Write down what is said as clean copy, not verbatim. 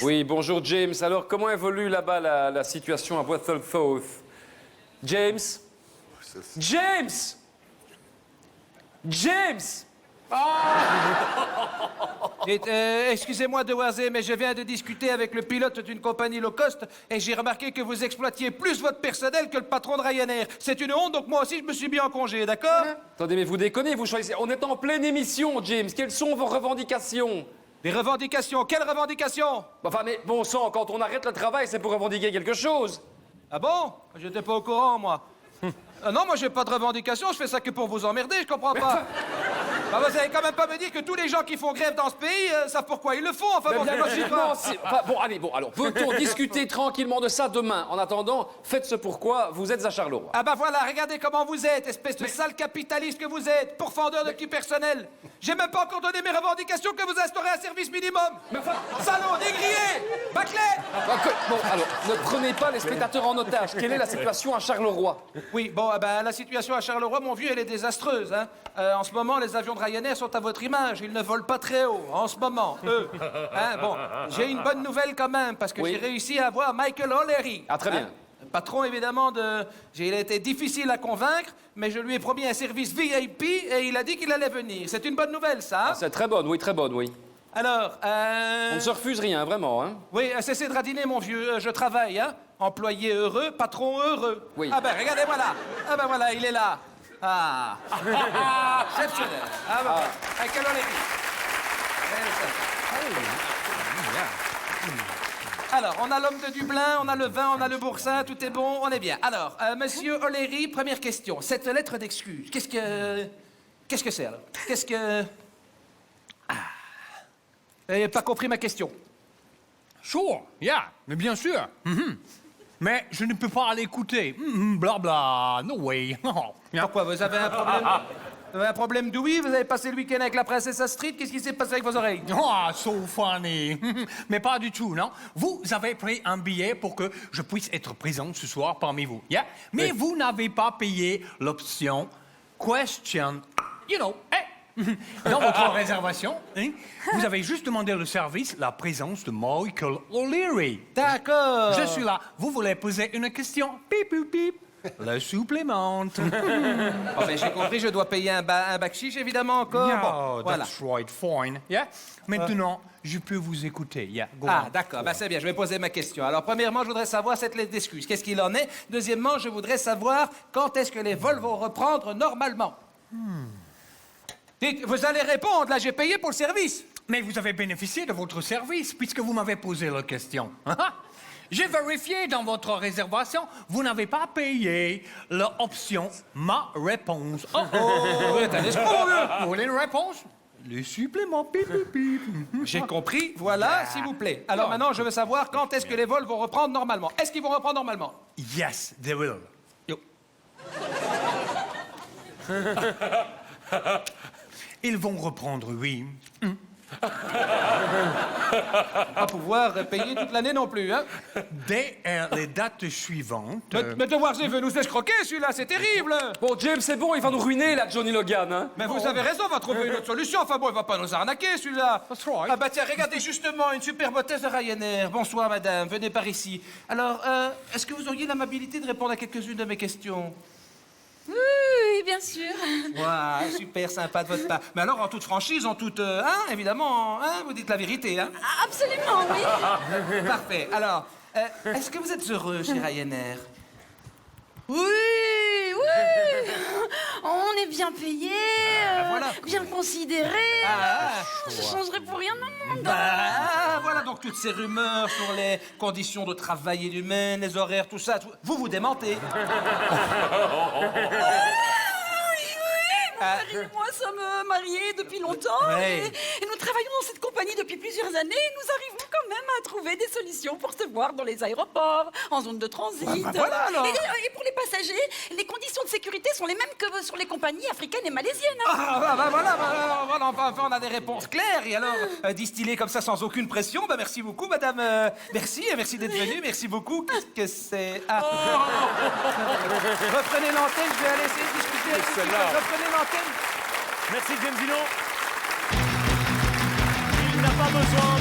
Oui, bonjour James. Alors, comment évolue là-bas la situation à Whittleford? James? James! James! Excusez-moi de oiser, mais je viens de discuter avec le pilote d'une compagnie low cost et j'ai remarqué que vous exploitiez plus votre personnel que le patron de Ryanair. C'est une honte, donc moi aussi je me suis mis en congé, d'accord? Attendez, mais vous déconnez, vous choisissez. On est en pleine émission, James. Quelles sont vos revendications? Des revendications? Quelles revendications? Enfin, mais bon sang, quand on arrête le travail, c'est pour revendiquer quelque chose. Ah bon? J'étais pas au courant, moi. Non, moi j'ai pas de revendications, je fais ça que pour vous emmerder, je comprends pas. Bah, vous allez quand même pas me dire que tous les gens qui font grève dans ce pays savent pourquoi ils le font, enfin bon, je sais pas. Enfin, bon, allez, bon, alors, peut-on discuter tranquillement de ça demain? En attendant, faites ce pourquoi vous êtes à Charleroi. Ah bah voilà, regardez comment vous êtes, espèce de sale capitaliste que vous êtes, pourfendeur de qui personnel. J'ai même pas encore donné mes revendications que vous instaurez un service minimum. Mais enfin, Salaud, négrier, bâclé. bon, alors, ne prenez pas les spectateurs en otage. Quelle est la situation à Charleroi? Oui, bon, ben, la situation à Charleroi, mon vieux, elle est désastreuse. Hein. En ce moment, les avions de Ryanair sont à votre image. Ils ne volent pas très haut, en ce moment, eux. Hein, bon, j'ai une bonne nouvelle quand même, parce que Oui. j'ai réussi à avoir Michael O'Leary. Ah, très bien. Le patron, évidemment, il a été difficile à convaincre, mais je lui ai promis un service VIP et il a dit qu'il allait venir. C'est une bonne nouvelle, ça. Hein? C'est très bonne, oui. Alors, On ne se refuse rien, vraiment, hein. Oui, cessez de radiner, mon vieux. Je travaille, hein. Employé heureux, patron heureux. Oui. Ah ben, regardez, voilà. Ah ben voilà, il est là. Ah. Exceptionnel. Ah ben, Michael O'Leary. Alors, on a l'homme de Dublin, on a le vin, on a le boursin, tout est bon, on est bien. Alors, monsieur O'Leary, première question. Cette lettre d'excuse, qu'est-ce que c'est, alors? Qu'est-ce que... Ah. Vous n'avez pas compris ma question. Sure, yeah, mais bien sûr. Mais je ne peux pas l'écouter. Blabla, no way. Yeah. Pourquoi, vous avez un problème? Vous avez un problème d'ouïe? Vous avez passé le week-end avec la princesse Astrid? Qu'est-ce qui s'est passé avec vos oreilles? Oh, so funny. Mais pas du tout, non? Vous avez pris un billet pour que je puisse être présent ce soir parmi vous, yeah? Mais vous n'avez pas payé l'option question, you know, dans votre réservation, hein, vous avez juste demandé le service, la présence de Michael O'Leary. D'accord. Je suis là. Vous voulez poser une question? Pip, pip, pip. Le supplémente. Oh, ben, j'ai compris, je dois payer un bakchich, évidemment, encore. Yeah, Bon, voilà. that's right, fine. Yeah? Maintenant, je peux vous écouter. Yeah, go Ah, on. d'accord, ben, c'est bien, je vais poser ma question. Alors, premièrement, je voudrais savoir cette lettre d'excuse. Qu'est-ce qu'il en est? Deuxièmement, je voudrais savoir quand est-ce que les vols vont reprendre normalement. Dites, vous allez répondre, là, j'ai payé pour le service. Mais vous avez bénéficié de votre service puisque vous m'avez posé la question. J'ai vérifié dans votre réservation, vous n'avez pas payé l'option ma réponse. Oh oh! Oui, t'as des escrocs, Vous voulez une réponse? Le supplément, pip, pip, pip. J'ai compris, voilà, s'il vous plaît. Alors maintenant, je veux savoir quand est-ce que les vols vont reprendre normalement. Est-ce qu'ils vont reprendre normalement? Yes, they will. Yo. Ils vont reprendre, oui. Pas pouvoir payer toute l'année non plus, hein? Dès les dates suivantes. Mais Devoirs veut nous escroquer, celui-là, c'est terrible! Bon, James, c'est bon, il va nous ruiner, là, Johnny Logan, hein. Mais vous avez raison, on va trouver une autre solution. Enfin bon, il va pas nous arnaquer, celui-là. That's right. Ah bah tiens, regardez justement, une superbe hôtesse de Ryanair. Bonsoir, madame, venez par ici. Alors, est-ce que vous auriez l'amabilité de répondre à quelques-unes de mes questions? Oui, bien sûr. Ouais, super sympa de votre part. Mais alors, en toute franchise, en toute... hein, évidemment, hein, vous dites la vérité, hein? Absolument, oui. Parfait. Alors, est-ce que vous êtes heureux chez Ryanair? Oui, oui. On est bien payé, voilà. bien considéré. Ah, Je changerais pour rien au monde. bah, voilà donc toutes ces rumeurs sur les conditions de travail inhumaines, les horaires, tout ça. Vous vous démentez. Mon mari et moi sommes mariés depuis longtemps Ouais. et nous travaillons dans cette compagnie depuis plusieurs années et nous arrivons quand même à trouver des solutions pour se voir dans les aéroports, en zone de transit. bah voilà, alors. Et pour les passagers, les conditions de sécurité sont les mêmes que sur les compagnies africaines et malaisiennes. Ah, voilà, enfin, on a des réponses claires. Et alors, distillées comme ça sans aucune pression, bah merci beaucoup, madame. Merci d'être venue, merci beaucoup. Qu'est-ce que c'est? Ah. Reprenez l'antenne, je vais aller essayer de discuter avec vous. Reprenez l'antenne. Merci James Dino. Il n'a pas besoin